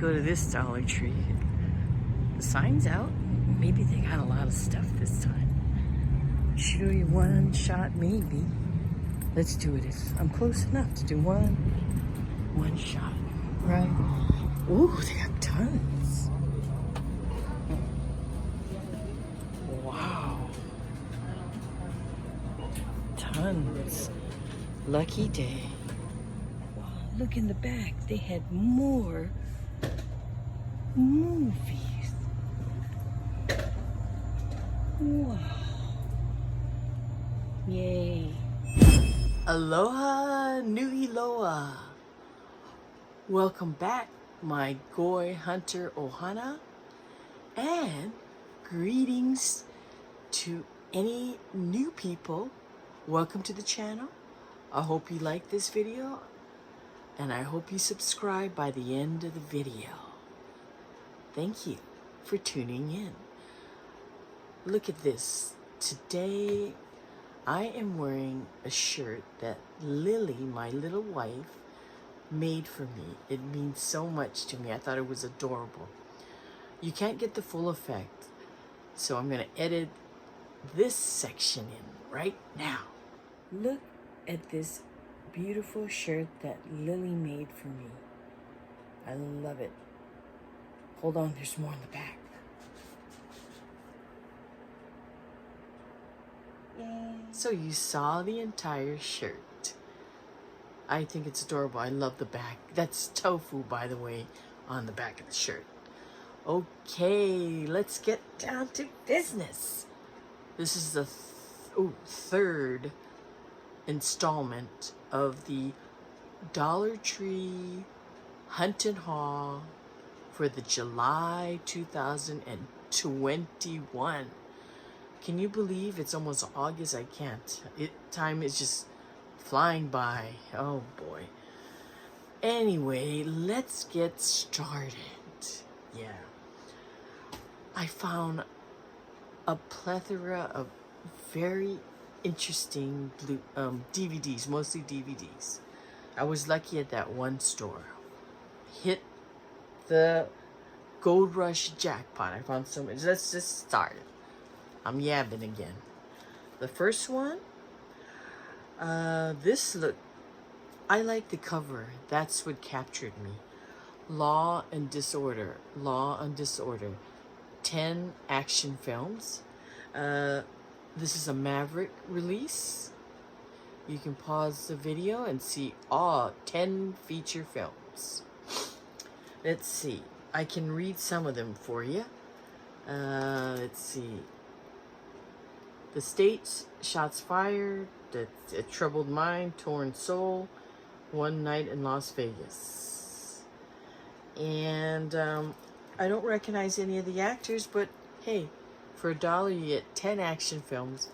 go to this Dollar Tree. The sign's out. Maybe they got a lot of stuff this time. Should we do one shot? Maybe. Let's do it. I'm close enough to do one shot, right? Ooh, they got tons. Wow. Tons. Lucky day. Wow, look in the back. They had more movies. Wow. Yay. Aloha, nui loa. Welcome back, my Goyhunter Ohana, and greetings to any new people. Welcome to the channel. I hope you like this video, and I hope you subscribe by the end of the video. Thank you for tuning in. Look at this. Today, I am wearing a shirt that Lily, my little wife, made for me. It means so much to me. I thought it was adorable. You can't get the full effect, so I'm going to edit this section in right now. Look at this beautiful shirt that Lily made for me. I love it. Hold on, there's more in the back. Yay. So you saw the entire shirt. I think it's adorable. I love the back. That's tofu, by the way, on the back of the shirt. Okay, let's get down to business. This is the third installment of the Dollar Tree Hunt and Haul for the July 2021. Can you believe it's almost August? I can't. Time is just flying by. Oh boy. Anyway, let's get started. Yeah. I found a plethora of very interesting DVDs, mostly DVDs. I was lucky at that one store. Hit the Gold Rush jackpot. I found so many. Let's just start. I'm yabbing again. The first one, I like the cover. That's what captured me. Law and Disorder. 10 action films. This is a Maverick release. You can pause the video and see all 10 feature films. Let's see. I can read some of them for you. Let's see. The States, Shots Fired, A Troubled Mind, Torn Soul, One Night in Las Vegas. And I don't recognize any of the actors, but hey, for $1 you get 10 action films.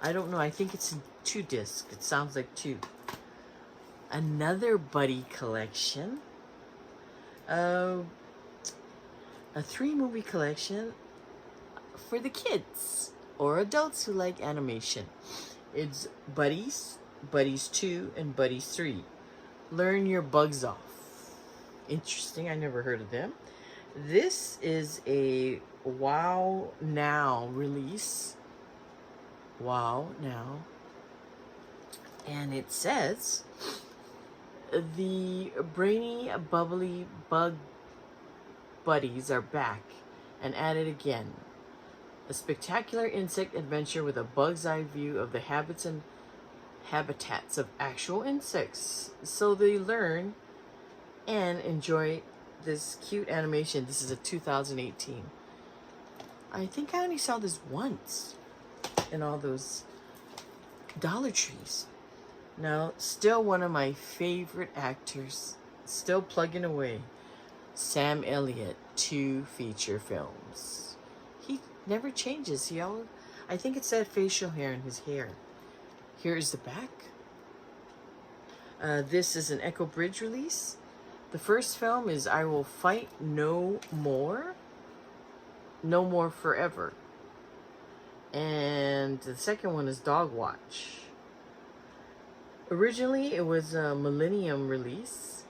I don't know, I think it's in 2 discs. It sounds like 2. Another buddy collection. A 3-movie collection for the kids or adults who like animation. It's Buddies, Buddies 2, and Buddies 3. Learn Your Bugs Off. Interesting, I never heard of them. This is a Wow Now release. Wow Now. And it says, the brainy, bubbly bug buddies are back and at it again. A spectacular insect adventure with a bug's eye view of the habits and habitats of actual insects. So they learn and enjoy this cute animation. This is a 2018. I think I only saw this once in all those Dollar Trees. Now, still one of my favorite actors, still plugging away. Sam Elliott, 2 feature films. He never changes. I think it's that facial hair in his hair. Here is the back. This is an Echo Bridge release. The first film is I Will Fight No More. No More Forever. And the second one is Dog Watch. Originally, it was a Millennium release.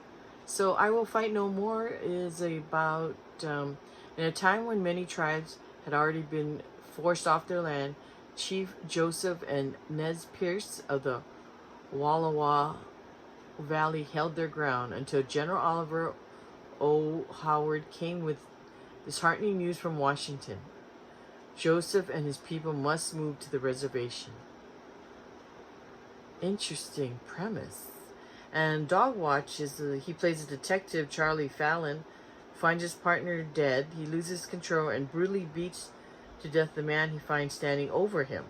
So I Will Fight No More is about in a time when many tribes had already been forced off their land, Chief Joseph and Nez Perce of the Wallowa Valley held their ground until General Oliver O. Howard came with disheartening news from Washington. Joseph and his people must move to the reservation. Interesting premise. And Dog Watch is he plays a detective, Charlie Fallon, finds his partner dead. He loses control and brutally beats to death the man he finds standing over him.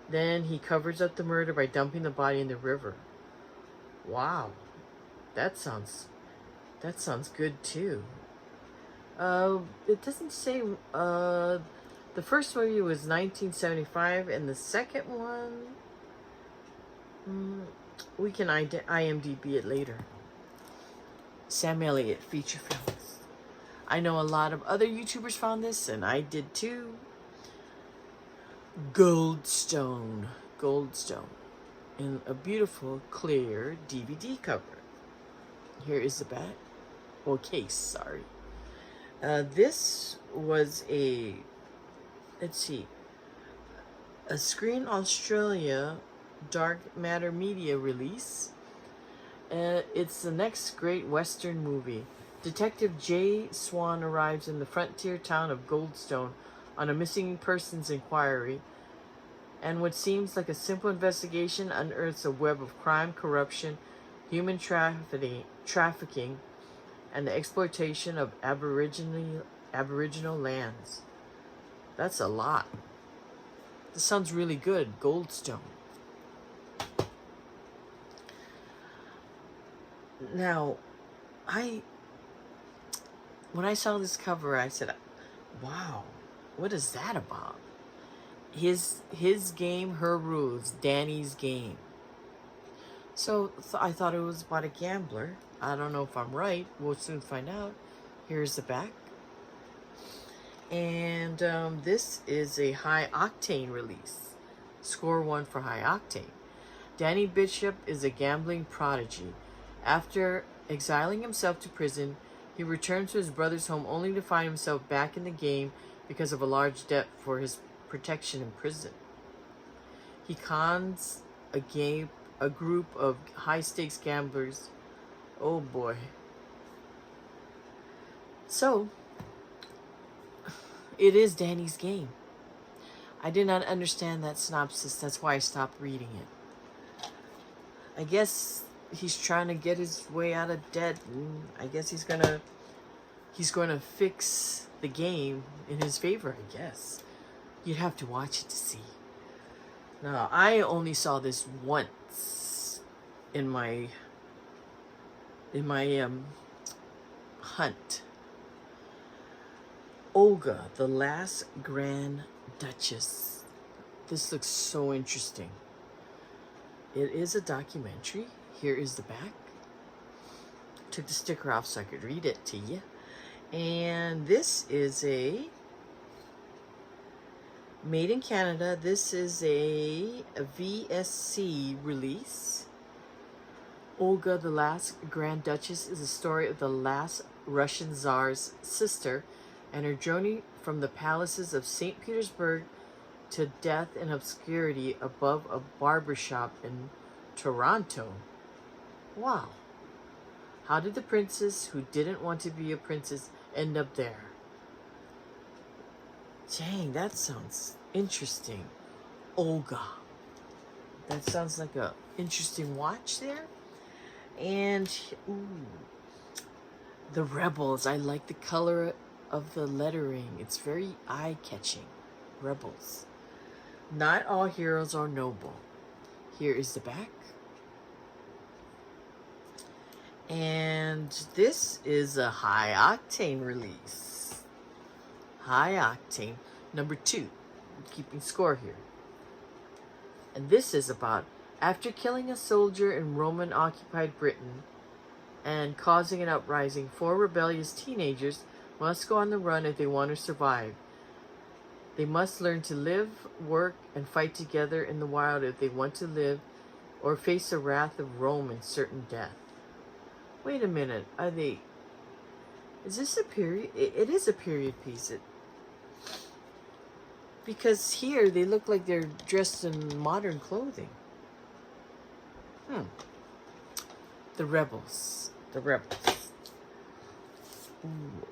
Then he covers up the murder by dumping the body in the river. Wow, that sounds good too. It doesn't say. The first movie was 1975, and the second one, we can IMDb it later. Sam Elliott feature films. I know a lot of other YouTubers found this, and I did too. Goldstone, in a beautiful clear DVD cover. Here is the back, or case. Sorry. This was a Screen Australia Dark Matter Media release. It's the next great Western movie. Detective Jay Swan arrives in the frontier town of Goldstone on a missing persons inquiry, and what seems like a simple investigation unearths a web of crime, corruption, human trafficking, and the exploitation of Aboriginal lands. That's a lot. This sounds really good. Goldstone. Now, when I saw this cover, I said, wow, what is that about? His game, her rules, Danny's game. So I thought it was about a gambler. I don't know if I'm right. We'll soon find out. Here's the back. And this is a high octane release. Score 1 for high octane. Danny Bishop is a gambling prodigy. After exiling himself to prison, he returns to his brother's home only to find himself back in the game because of a large debt for his protection in prison. He cons a group of high-stakes gamblers. Oh boy. So, it is Danny's game. I did not understand that synopsis. That's why I stopped reading it. I guess he's trying to get his way out of debt, and I guess he's gonna fix the game in his favor, I guess. You'd have to watch it to see. Now, I only saw this once in my hunt. Olga, the Last Grand Duchess. This looks so interesting. It is a documentary. Here is the back. Took the sticker off so I could read it to you. And this is a made in Canada. This is a VSC release. Olga, the Last Grand Duchess is a story of the last Russian Tsar's sister and her journey from the palaces of St. Petersburg to death and obscurity above a barbershop in Toronto. Wow. How did the princess who didn't want to be a princess end up there? Dang, that sounds interesting. Olga. That sounds like a interesting watch there. And, ooh, the Rebels. I like the color of the lettering. It's very eye-catching. Rebels. Not all heroes are noble. Here is the back. And this is a high octane release. High octane. Number 2. Keeping score here. And this is about after killing a soldier in Roman-occupied Britain and causing an uprising, 4 rebellious teenagers must go on the run if they want to survive. They must learn to live, work, and fight together in the wild if they want to live or face the wrath of Rome and certain death. Wait a minute. Are they... Is this a period? It is a period piece. Because here they look like they're dressed in modern clothing. The Rebels. The Rebels. Ooh.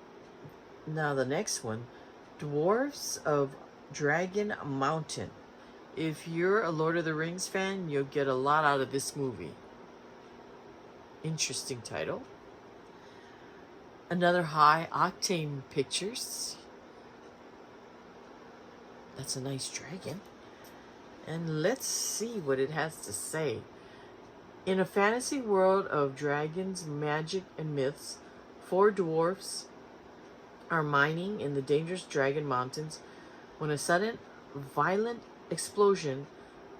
Now the next one. Dwarfs of Dragon Mountain. If you're a Lord of the Rings fan, you'll get a lot out of this movie. Interesting title. Another High Octane Pictures. That's a nice dragon. And let's see what it has to say. In a fantasy world of dragons, magic, and myths, 4 dwarfs are mining in the dangerous Dragon Mountains when a sudden, violent explosion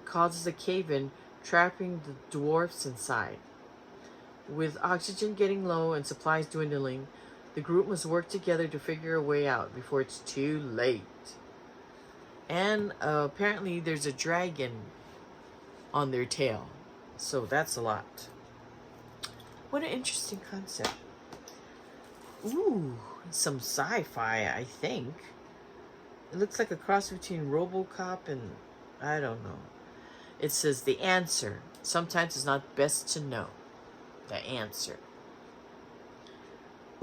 causes a cave-in, trapping the dwarfs inside. With oxygen getting low and supplies dwindling, the group must work together to figure a way out before it's too late. And apparently there's a dragon on their tail. So that's a lot. What an interesting concept. Ooh, some sci-fi, I think. It looks like a cross between RoboCop and I don't know. It says The Answer. Sometimes it's not best to know. The Answer.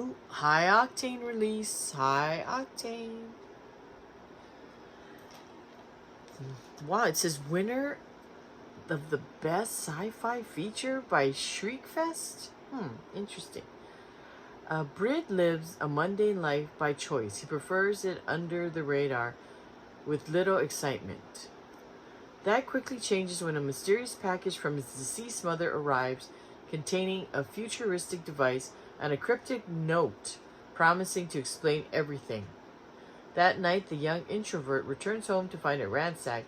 Ooh, high octane release. High octane. Wow, it says winner of the best sci-fi feature by Shriekfest. Interesting. Brid lives a mundane life by choice. He prefers it under the radar with little excitement. That quickly changes when a mysterious package from his deceased mother arrives containing a futuristic device and a cryptic note promising to explain everything. That night, the young introvert returns home to find it ransacked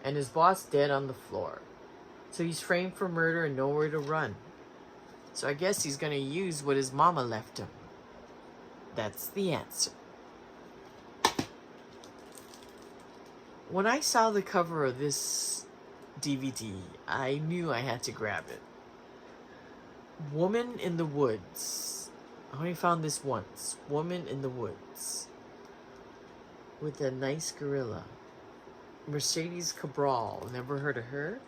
and his boss dead on the floor. So he's framed for murder and nowhere to run. So I guess he's going to use what his mama left him. That's the answer. When I saw the cover of this DVD, I knew I had to grab it. Woman in the Woods. I only found this once. Woman in the Woods. With a nice gorilla. Mercedes Cabral. Never heard of her.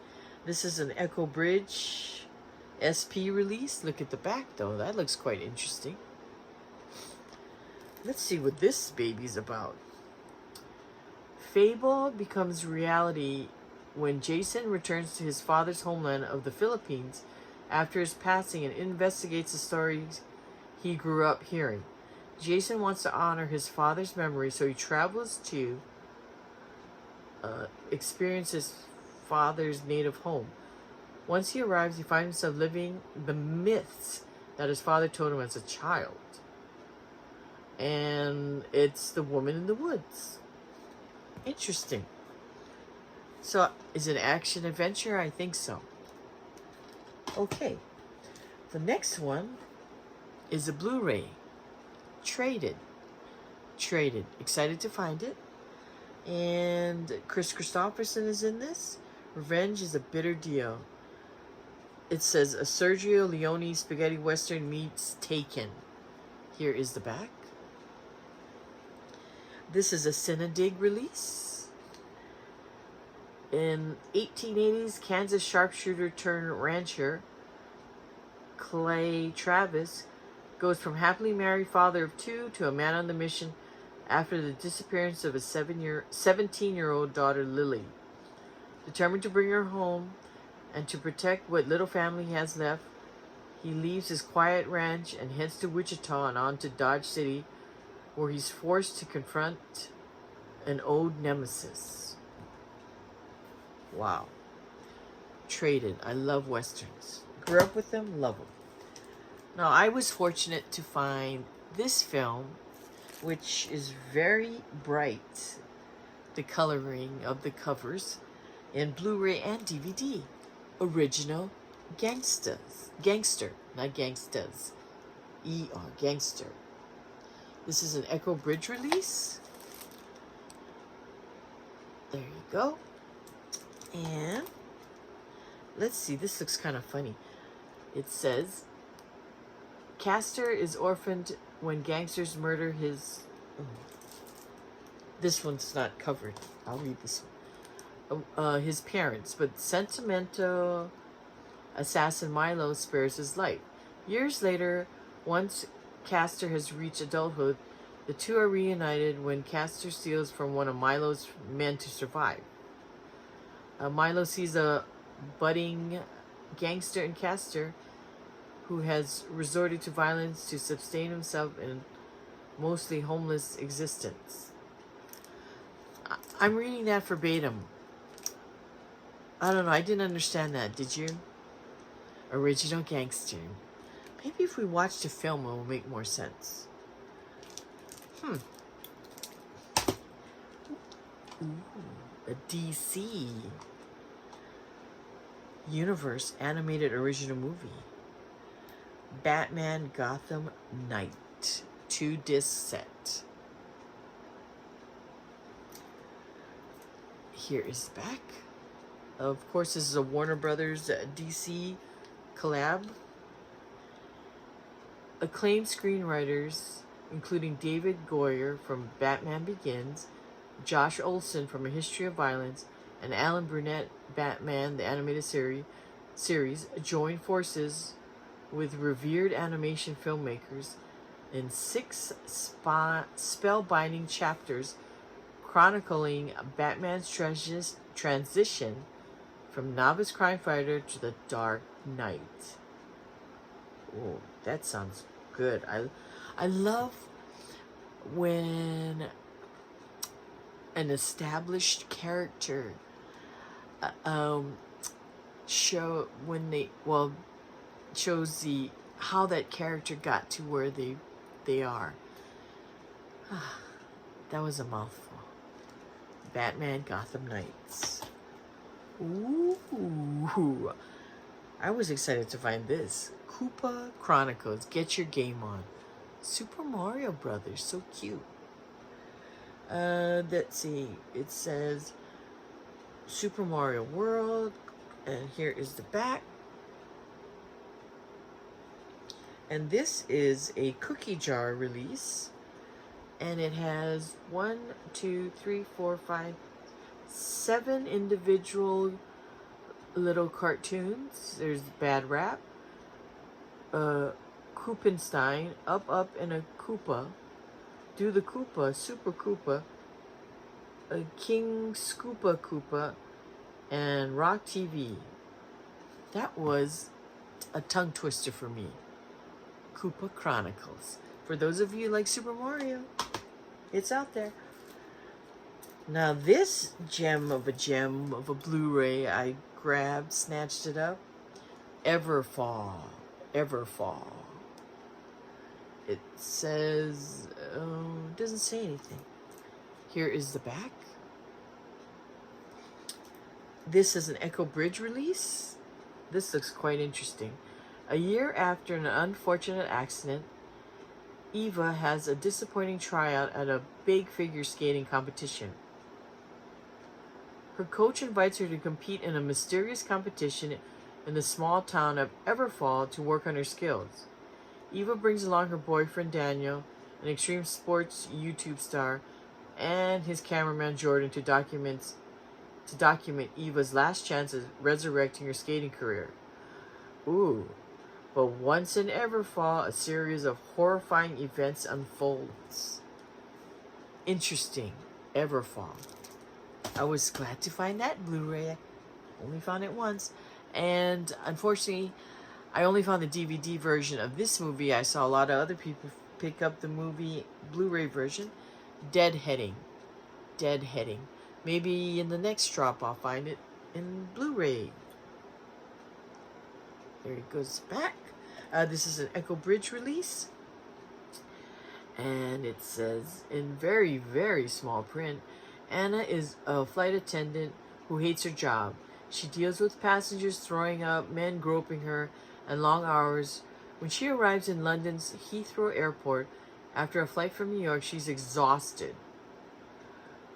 This is an Echo Bridge SP release. Look at the back though. That looks quite interesting. Let's see what this baby's about. Fable becomes reality when Jason returns to his father's homeland of the Philippines after his passing and investigates the stories he grew up hearing. Jason wants to honor his father's memory, so he travels to experience his father's native home. Once he arrives, he finds himself living the myths that his father told him as a child. And it's The Woman in the Woods. Interesting. So, is it action adventure? I think so. Okay. The next one is a Blu-ray. Traded. Excited to find it. And Chris Christopherson is in this. Revenge is a bitter deal. It says a Sergio Leone spaghetti western meets Taken. Here is the back. This is a Cinedig release. In 1880s, Kansas sharpshooter turned rancher Clay Travis goes from happily married father of 2 to a man on the mission after the disappearance of his 17-year-old daughter Lily. Determined to bring her home and to protect what little family he has left, he leaves his quiet ranch and heads to Wichita and on to Dodge City, where he's forced to confront an old nemesis. Wow. Traded. I love westerns. Grew up with them, love them. Now, I was fortunate to find this film, which is very bright, the coloring of the covers, in Blu-ray and DVD. Original Gangster, not Gangstas. ER, Gangster. This is an Echo Bridge release. There you go. And let's see, this looks kind of funny. It says, Castor is orphaned when gangsters murder his... This one's not covered. I'll read this one. His parents, but sentimental assassin Milo spares his life. Years later, once Castor has reached adulthood, the two are reunited when Castor steals from one of Milo's men to survive. Milo sees a budding gangster in Castor who has resorted to violence to sustain himself in a mostly homeless existence. I'm reading that verbatim. I don't know, I didn't understand that, did you? Original gangster. Maybe if we watch the film, it will make more sense. Ooh, a DC Universe animated original movie. Batman Gotham Knight 2-disc set. Here is the back. Of course, this is a Warner Brothers DC collab. Acclaimed screenwriters, including David Goyer from Batman Begins, Josh Olson from A History of Violence, and Alan Burnett, Batman, the animated series, join forces with revered animation filmmakers in 6 spellbinding chapters chronicling Batman's transition from novice crime fighter to the Dark Knight. Oh, that sounds good. I love when an established character shows how that character got to where they are. That was a mouthful. Batman Gotham Knights. Ooh, I was excited to find this. Koopa Chronicles. Get your game on. Super Mario Brothers. So cute. Let's see. It says Super Mario World. And here is the back. And this is a cookie jar release. And it has 7 individual little cartoons. There's Bad Rap, Koopenstein, Up, and a Koopa, Do the Koopa, Super Koopa, King Scoopa Koopa, and Rock TV. That was a tongue twister for me. Koopa Chronicles. For those of you like Super Mario, it's out there. Now this gem of a Blu-ray, I grabbed, snatched it up. Everfall. It says, it doesn't say anything. Here is the back. This is an Echo Bridge release. This looks quite interesting. A year after an unfortunate accident, Eva has a disappointing tryout at a big figure skating competition. Her coach invites her to compete in a mysterious competition in the small town of Everfall to work on her skills. Eva brings along her boyfriend Daniel, an extreme sports YouTube star, and his cameraman Jordan to document Eva's last chance of resurrecting her skating career. Ooh. But once in Everfall, a series of horrifying events unfolds. Interesting. Everfall. I was glad to find that Blu-ray. I only found it once. And unfortunately, I only found the DVD version of this movie. I saw a lot of other people pick up the movie Blu-ray version. Deadheading. Maybe in the next drop I'll find it in Blu-ray. There it goes back. This is an Echo Bridge release. And it says in very, very small print, Anna is a flight attendant who hates her job. She deals with passengers throwing up, men groping her, and long hours. When she arrives in London's Heathrow Airport after a flight from New York, she's exhausted.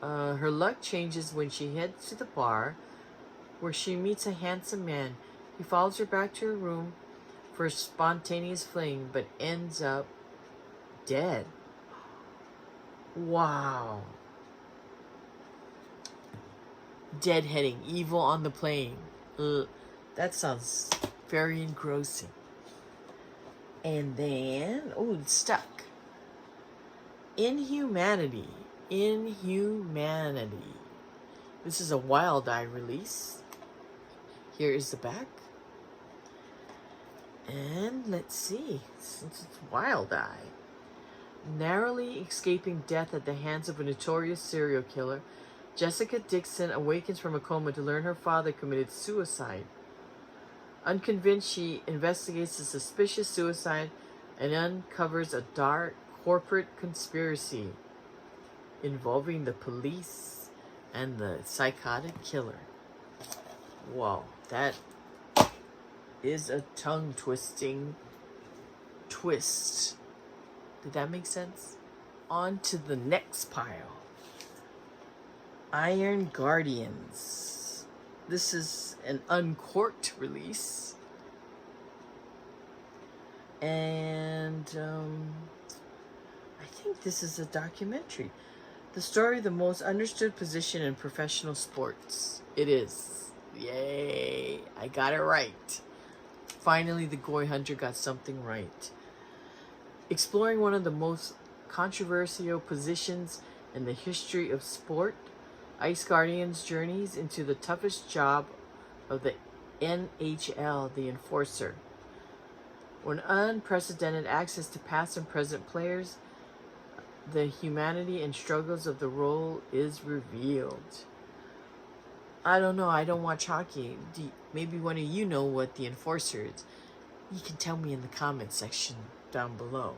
Her luck changes when she heads to the bar, where she meets a handsome man. He follows her back to her room for a spontaneous fling, but ends up dead. Wow. Deadheading, evil on the plane. Ugh, that sounds very engrossing. And then, oh, it's stuck. Inhumanity. Inhumanity. This is a Wild Eye release. Here is the back. And let's see, since it's Wild Eye. Narrowly escaping death at the hands of a notorious serial killer, Jessica Dixon awakens from a coma to learn her father committed suicide. Unconvinced, she investigates the suspicious suicide and uncovers a dark corporate conspiracy involving the police and the psychotic killer. Whoa, that is a tongue-twisting twist. Did that make sense? On to the next pile. Iron Guardians. This is an uncorked release. And I think this is a documentary. The story of the most understood position in professional sports. It is. Yay. I got it right. Finally, the Goyhunter got something right. Exploring one of the most controversial positions in the history of sport, Ice Guardians journeys into the toughest job of the NHL, the enforcer. When unprecedented access to past and present players, the humanity and struggles of the role is revealed. I don't know. I don't watch hockey. Maybe one of you know what the enforcer is. You can tell me in the comment section down below.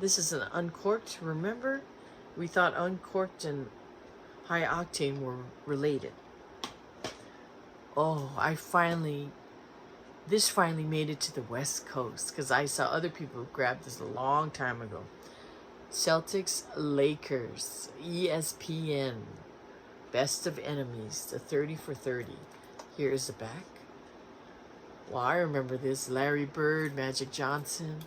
This is an uncorked. Remember, we thought uncorked and high octane were related. Oh, this finally made it to the West Coast because I saw other people grab this a long time ago. Celtics, Lakers, ESPN, Best of Enemies, the 30 for 30. Here is the back. Well, I remember this. Larry Bird, Magic Johnson.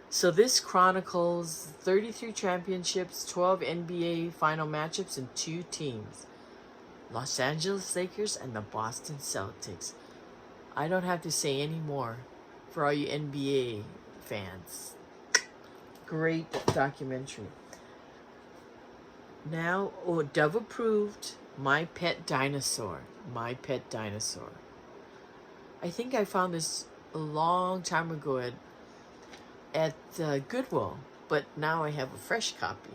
So this chronicles 33 championships, 12 NBA final matchups, and 2 teams. Los Angeles Lakers and the Boston Celtics. I don't have to say any more for all you NBA fans. Great documentary. Now, Dove approved, My Pet Dinosaur. My Pet Dinosaur. I think I found this a long time ago at Goodwill, but now I have a fresh copy.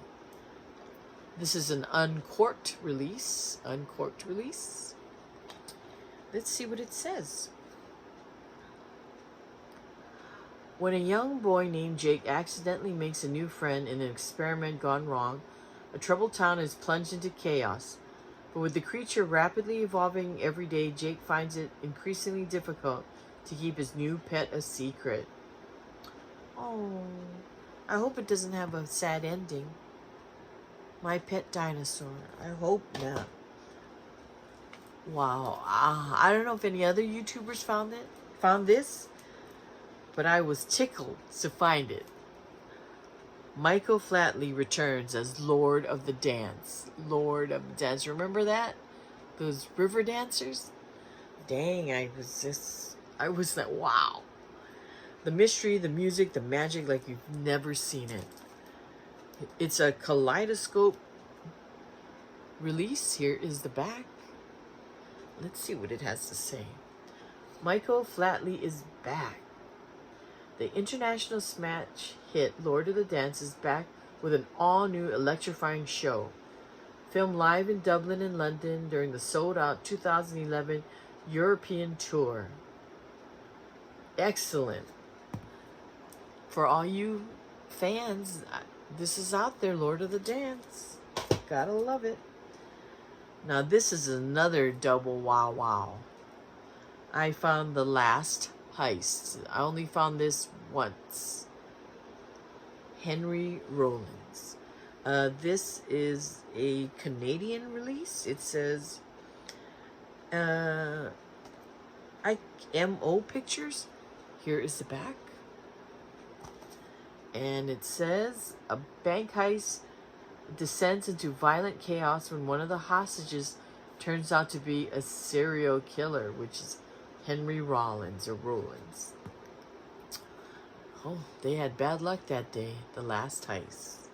This is an uncorked release. Uncorked release. Let's see what it says. When a young boy named Jake accidentally makes a new friend in an experiment gone wrong, a troubled town is plunged into chaos. But with the creature rapidly evolving every day, Jake finds it increasingly difficult to keep his new pet a secret. Oh, I hope it doesn't have a sad ending. My Pet Dinosaur. I hope not. Wow. I don't know if any other YouTubers found this, but I was tickled to find it. Michael Flatley returns as Lord of the Dance. Lord of the Dance. Remember that? Those river dancers? Dang, I was like, wow. The mystery, the music, the magic, like you've never seen it. It's a kaleidoscope release. Here is the back. Let's see what it has to say. Michael Flatley is back. The international smash hit Lord of the Dance is back with an all-new electrifying show. Filmed live in Dublin and London during the sold-out 2011 European tour. Excellent. For all you fans, this is out there, Lord of the Dance. Gotta love it. Now this is another double wow. I found The Last Heist. I only found this once. Henry Rollins. This is a Canadian release. It says, I IMO pictures. Here is the back. And it says, a bank heist descends into violent chaos when one of the hostages turns out to be a serial killer, which is Henry Rollins or Rollins. Oh, they had bad luck that day, the last heist.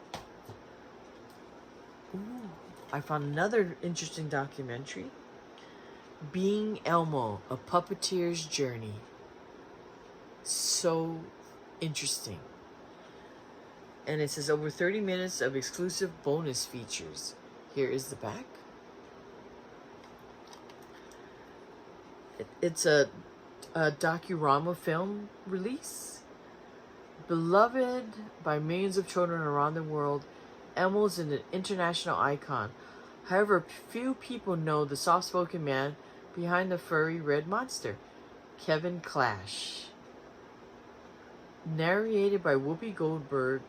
Ooh, I found another interesting documentary. Being Elmo, A Puppeteer's Journey. So interesting. And it says over 30 minutes of exclusive bonus features. Here is the back. It's a docurama film release. Beloved by millions of children around the world, Elmo is an international icon. However, few people know the soft-spoken man behind the furry red monster, Kevin Clash. Narrated by Whoopi Goldberg,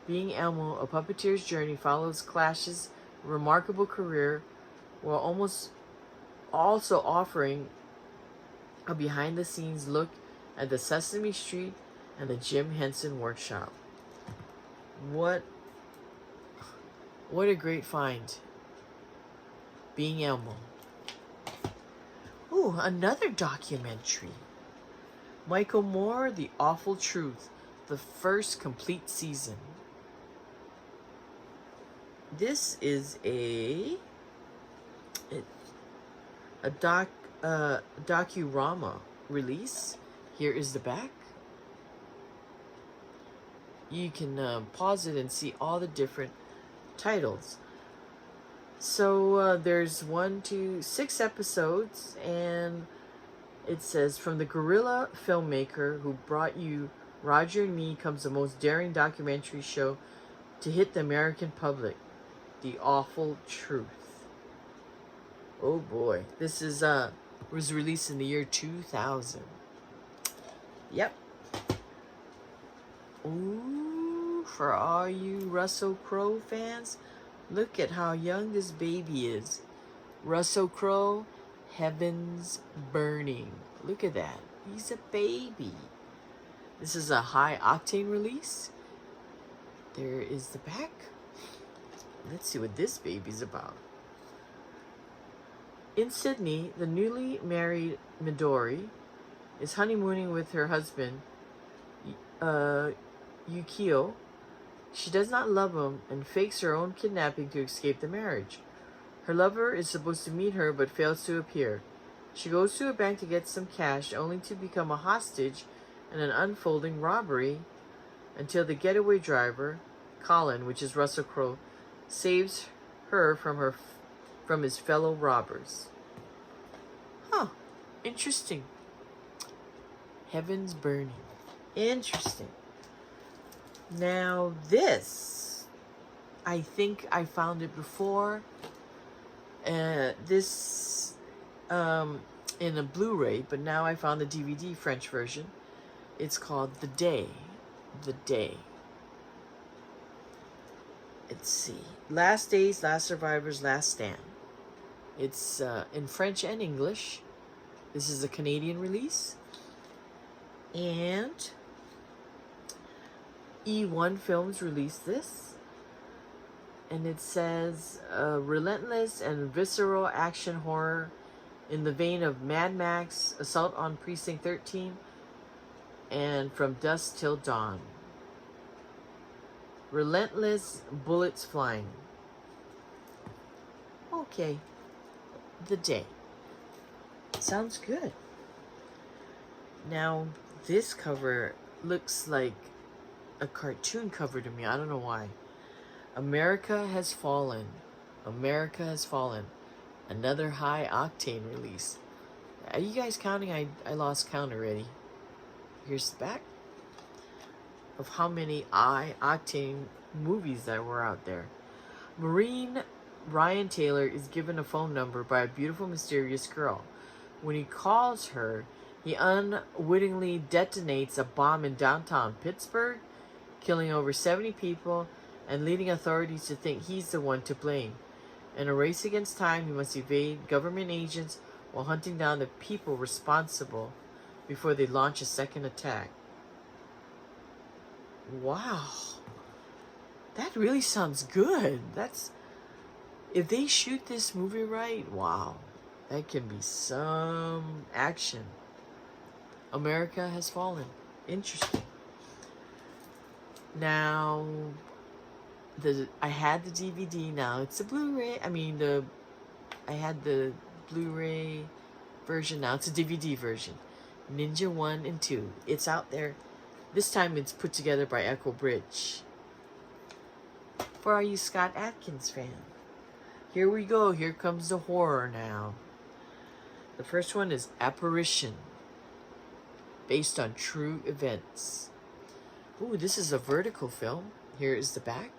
Being Elmo, A Puppeteer's Journey follows Clash's remarkable career while almost also offering a behind-the-scenes look at the Sesame Street and the Jim Henson Workshop. What a great find. Being Elmo. Ooh, another documentary. Michael Moore, The Awful Truth, the first complete season. This is a docurama release. Here is the back. You can pause it and see all the different titles. So there's 6 episodes, and it says, from the guerrilla filmmaker who brought you Roger and Me comes the most daring documentary show to hit the American public, The Awful Truth. Oh boy, this is was released in the year 2000. Yep. Ooh, for all you Russell Crowe fans, look at how young this baby is. Russell Crowe, Heaven's Burning. Look at that. He's a baby. This is a high octane release. There is the back. Let's see what this baby's about. In Sydney, the newly married Midori is honeymooning with her husband, Yukio. She does not love him and fakes her own kidnapping to escape the marriage. Her lover is supposed to meet her but fails to appear. She goes to a bank to get some cash, only to become a hostage in an unfolding robbery until the getaway driver, Colin, which is Russell Crowe, saves her from his fellow robbers. Huh. Interesting. Heaven's Burning. Interesting. Now this, I think I found it before. This in a Blu-ray, but now I found the DVD French version. It's called The Day. The Day. Let's see. Last Days, Last Survivors, Last Stand. It's in French and English. This is a Canadian release. And E1 Films released this. And it says, relentless and visceral action horror in the vein of Mad Max, Assault on Precinct 13, and From Dusk Till Dawn. Relentless bullets flying. Okay. The Day. Sounds good. Now, this cover looks like a cartoon cover to me. I don't know why. America Has Fallen. America Has Fallen. Another high octane release. Are you guys counting? I lost count already. Here's the back of how many high octane movies that were out there. Marine Ryan Taylor is given a phone number by a beautiful, mysterious girl. When he calls her, he unwittingly detonates a bomb in downtown Pittsburgh, killing over 70 people and leading authorities to think he's the one to blame. In a race against time, he must evade government agents while hunting down the people responsible before they launch a second attack. Wow. That really sounds good. If they shoot this movie right, wow. That can be some action. America has fallen. Interesting. Now, I had the DVD. Now it's the Blu-ray. I had the Blu-ray version. Now it's a DVD version. Ninja 1 and 2. It's out there. This time it's put together by Echo Bridge. For all you Scott Adkins fans. Here we go. Here comes the horror now. The first one is Apparition, based on true events. Ooh, this is a vertical film. Here is the back.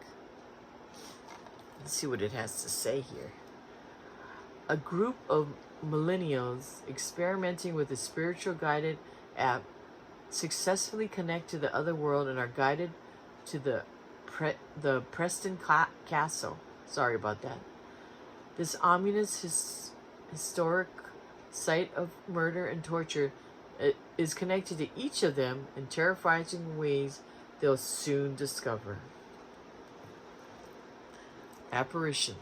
Let's see what it has to say here. A group of millennials experimenting with a spiritual guided app successfully connect to the other world and are guided to the Preston Castle. Sorry about that. This ominous historic site of murder and torture is connected to each of them in terrifying ways they'll soon discover. Apparition.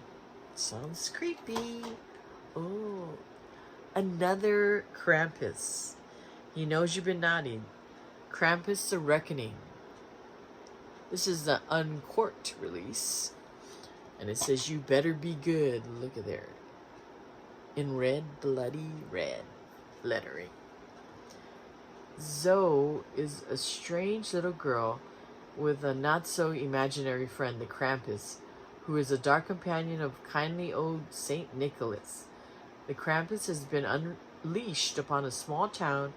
Sounds creepy. Oh, another Krampus. He knows you've been naughty. Krampus the Reckoning. This is the uncorked release. And it says, you better be good. Look at there. In red, bloody red lettering. Zoe is a strange little girl with a not-so-imaginary friend, the Krampus, who is a dark companion of kindly old Saint Nicholas. The Krampus has been unleashed upon a small town,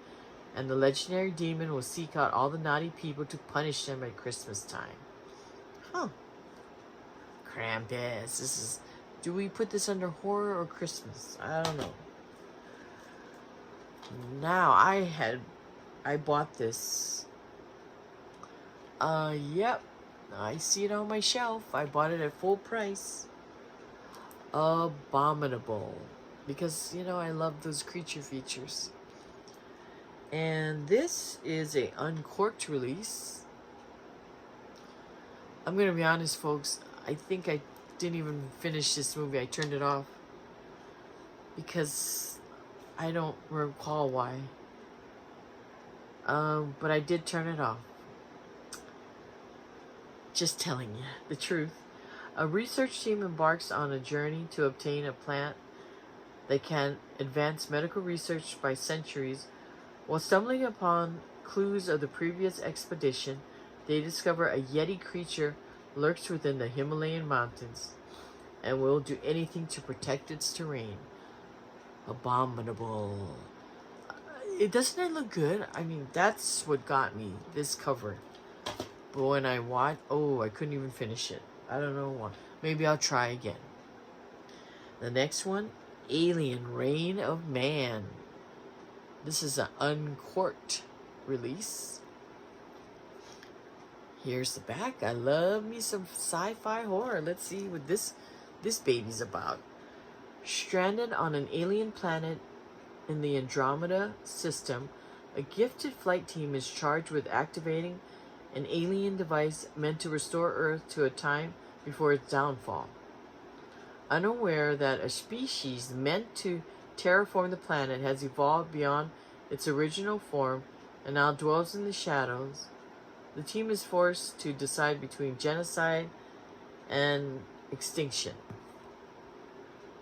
and the legendary demon will seek out all the naughty people to punish them at Christmas time. Huh. Krampus. Do we put this under horror or Christmas? I don't know. Now, I bought this. Yep. I see it on my shelf. I bought it at full price. Abominable. Because, I love those creature features. And this is a uncorked release. I'm going to be honest, folks. I think I didn't even finish this movie. I turned it off. Because I don't recall why. But I did turn it off. Just telling you the truth. A research team embarks on a journey to obtain a plant that can advance medical research by centuries. While stumbling upon clues of the previous expedition, they discover a Yeti creature lurks within the Himalayan mountains and will do anything to protect its terrain. Abominable. Doesn't it look good? That's what got me, this cover. But when I watched, I couldn't even finish it. I don't know why. Maybe I'll try again. The next one, Alien Reign of Man. This is an uncorked release. Here's the back. I love me some sci-fi horror. Let's see what this baby's about. Stranded on an alien planet in the Andromeda system, a gifted flight team is charged with activating an alien device meant to restore Earth to a time before its downfall. Unaware that a species meant to terraform the planet has evolved beyond its original form and now dwells in the shadows, the team is forced to decide between genocide and extinction.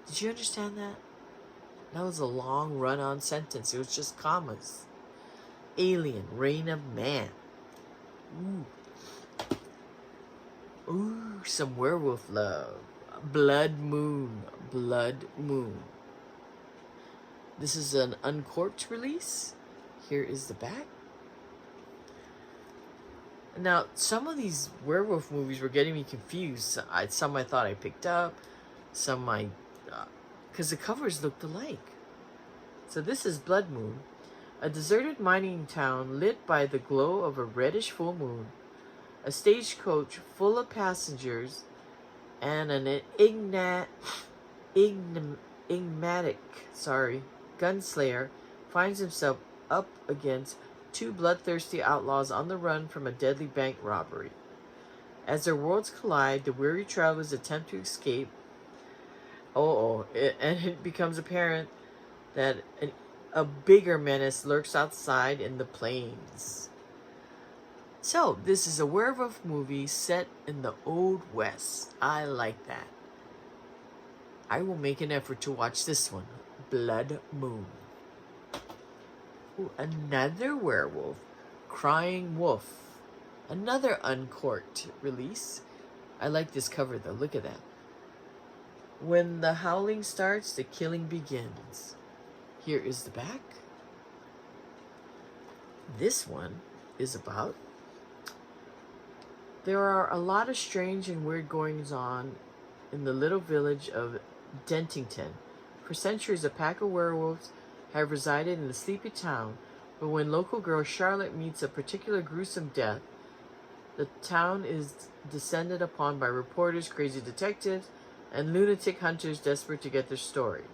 Did you understand that? That was a long run-on sentence. It was just commas. Alien, Reign of Man. Ooh, some werewolf love. Blood Moon. Blood Moon. This is an uncorked release. Here is the back. Now, some of these werewolf movies were getting me confused. Some I thought I picked up. Some because the covers looked alike. So this is Blood Moon. A deserted mining town lit by the glow of a reddish full moon. A stagecoach full of passengers and an enigmatic gunslinger finds himself up against two bloodthirsty outlaws on the run from a deadly bank robbery. As their worlds collide, the weary travelers attempt to escape. And it becomes apparent that a bigger menace lurks outside in the plains. So, this is a werewolf movie set in the Old West. I like that. I will make an effort to watch this one, Blood Moon. Ooh, another werewolf, Crying Wolf. Another uncorked release. I like this cover though, look at that. When the howling starts, the killing begins. Here is the back. This one is about... There are a lot of strange and weird goings on in the little village of Dentington. For centuries, a pack of werewolves have resided in the sleepy town, but when local girl Charlotte meets a particular gruesome death, the town is descended upon by reporters, crazy detectives, and lunatic hunters desperate to get their story.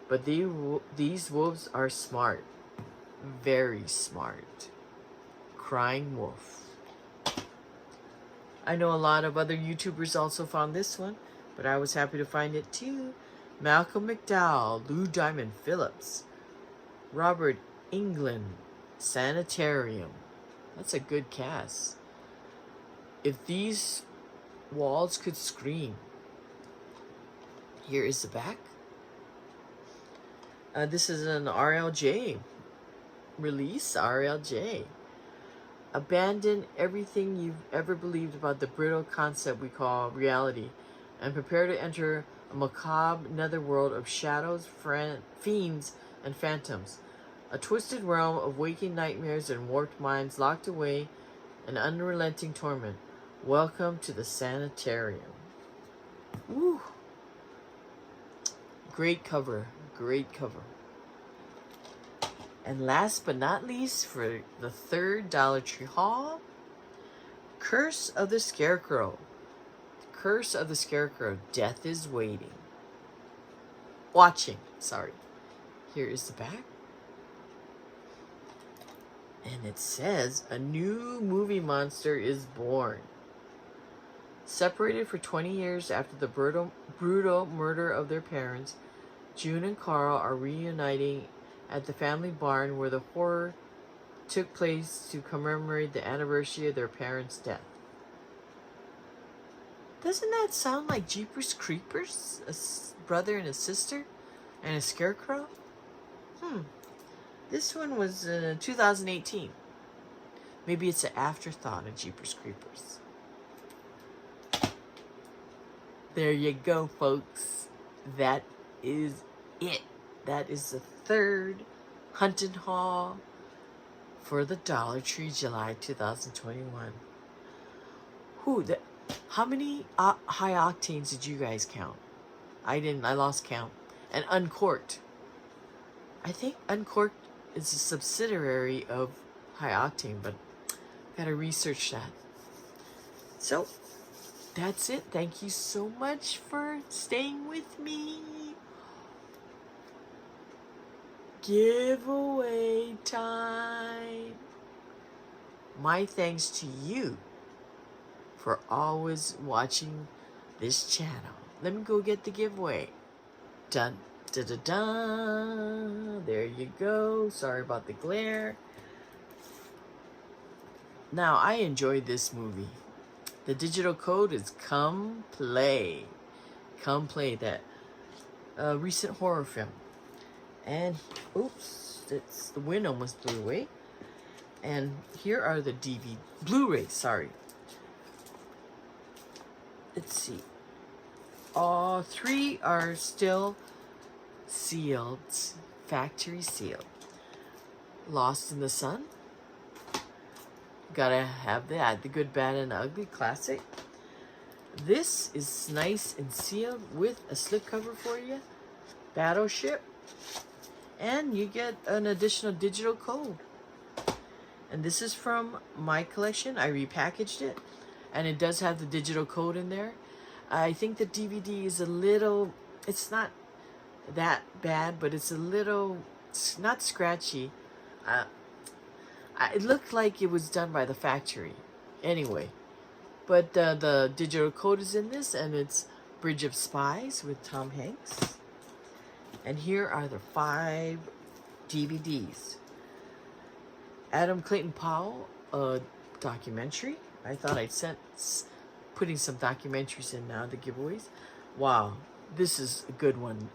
But these wolves are smart. Very smart. Crying Wolf. I know a lot of other YouTubers also found this one, but I was happy to find it too. Malcolm McDowell, Lou Diamond Phillips, Robert Englund, Sanitarium. That's a good cast. If these walls could scream. Here is the back. This is an RLJ release, RLJ. Abandon everything you've ever believed about the brittle concept we call reality and prepare to enter a macabre netherworld of shadows, fiends, and phantoms. A twisted realm of waking nightmares and warped minds locked away in unrelenting torment. Welcome to the Sanitarium. Woo! Great cover. Great cover. And last but not least, for the third Dollar Tree haul, Curse of the Scarecrow. Curse of the Scarecrow. Death is waiting. Watching. Sorry. Here is the back. And it says, a new movie monster is born. Separated for 20 years after the brutal murder of their parents, June and Carl are reuniting at the family barn where the horror took place to commemorate the anniversary of their parents' death. Doesn't that sound like Jeepers Creepers? A brother and a sister and a scarecrow? This one was 2018. Maybe it's an afterthought of Jeepers Creepers. There you go, folks. That is it. That is the third hunting haul for the Dollar Tree, July 2021. How many high octanes did you guys count? I didn't. I lost count. And Uncorked. I think Uncorked is a subsidiary of High Octane, but gotta research that. So, that's it. Thank you so much for staying with me. Giveaway time. My thanks to you for always watching this channel. Let me go get the giveaway. Dun, da, da, da. There you go. Sorry about the glare. Now, I enjoyed this movie. The digital code is Come Play. Come Play, that recent horror film. And, oops, the wind almost blew away. And here are the Blu-rays, sorry. Let's see. All three are still sealed, factory sealed. Lost in the Sun. Gotta have that, the Good, Bad, and Ugly classic. This is nice and sealed with a slipcover for you. Battleship. And you get an additional digital code. And this is from my collection. I repackaged it. And it does have the digital code in there. I think the DVD is a little... It's not that bad, but it's a little, not scratchy. Uh, it looked like it was done by the factory. Anyway, but the digital code is in this, and it's Bridge of Spies with Tom Hanks. And here are the 5 DVDs. Adam Clayton Powell, a documentary. I thought I'd putting some documentaries in now, the giveaways. Wow, this is a good one.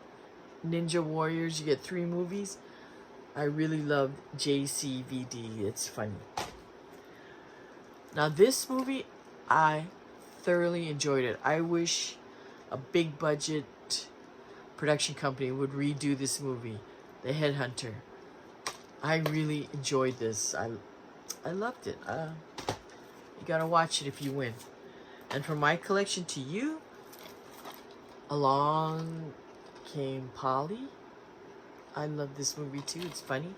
Ninja Warriors, you get 3 movies. I really loved JCVD. It's funny. Now this movie, I thoroughly enjoyed it. I wish a big budget production company would redo this movie, The Headhunter. I really enjoyed this. I loved it. You gotta watch it if you win. And from my collection to you, Along Came Polly. I love this movie too. It's funny.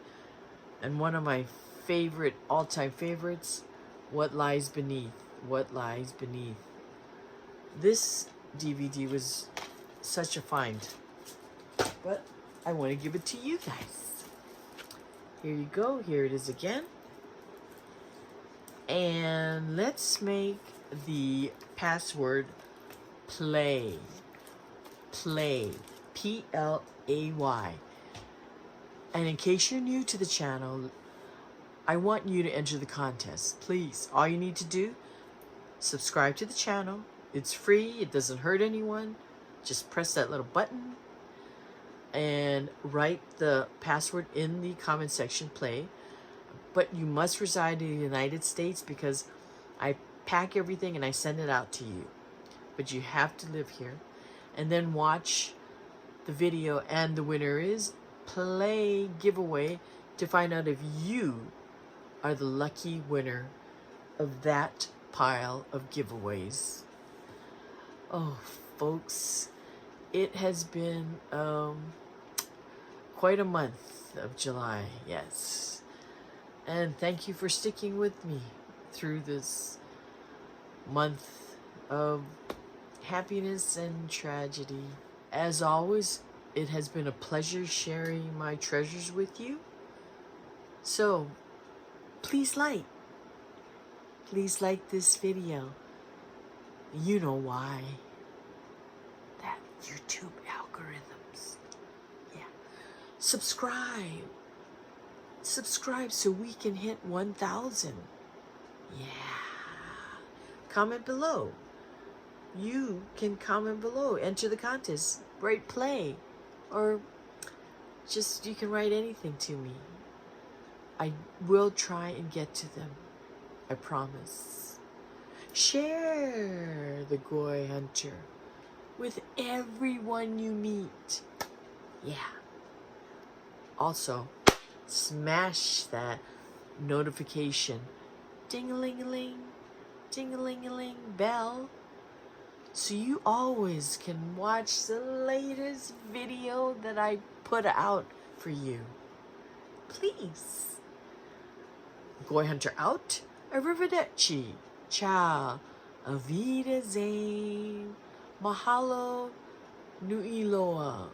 And one of my favorite, all-time favorites, What Lies Beneath. What Lies Beneath. This DVD was such a find. But I want to give it to you guys. Here you go. Here it is again. And let's make the password play. Play. Play. And in case you're new to the channel, I want you to enter the contest. Please, all you need to do, subscribe to the channel. It's free. It doesn't hurt anyone. Just press that little button and write the password in the comment section, play. But you must reside in the United States because I pack everything and I send it out to you. But you have to live here. And then watch the video, and the winner is play giveaway to find out if you are the lucky winner of that pile of giveaways. Oh, folks, it has been quite a month of July, yes. And thank you for sticking with me through this month of happiness and tragedy. As always, it has been a pleasure sharing my treasures with you. So, please like this video. You know why. That YouTube algorithms. Yeah. Subscribe so we can hit 1,000. Yeah. Comment below. You can comment below. Enter the contest. Write play. Or just, you can write anything to me. I will try and get to them. I promise. Share the Goyhunter with everyone you meet. Yeah. Also, smash that notification ding-a-ling-a-ling, ding-a-ling-a-ling bell so you always can watch the latest video that I put out for you. Please. Goyhunter out. Arrivederci. Ciao. Avidazane. Mahalo. Nui loa.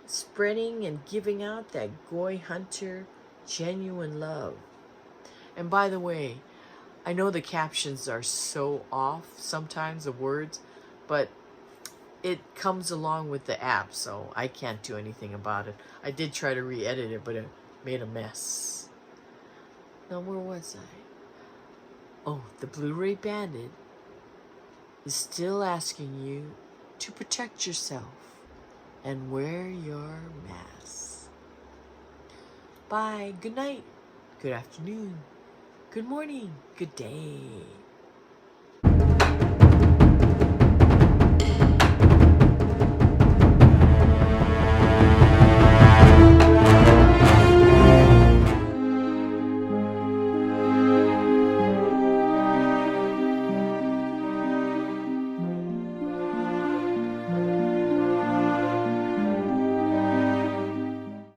Spreading and giving out that Goyhunter genuine love. And by the way, I know the captions are so off sometimes, the words, but it comes along with the app, so I can't do anything about it. I did try to re-edit it, but it made a mess. Now, where was I? Oh, the Blu-ray Bandit is still asking you to protect yourself and wear your mask. Bye. Good night. Good afternoon. Good morning. Good day.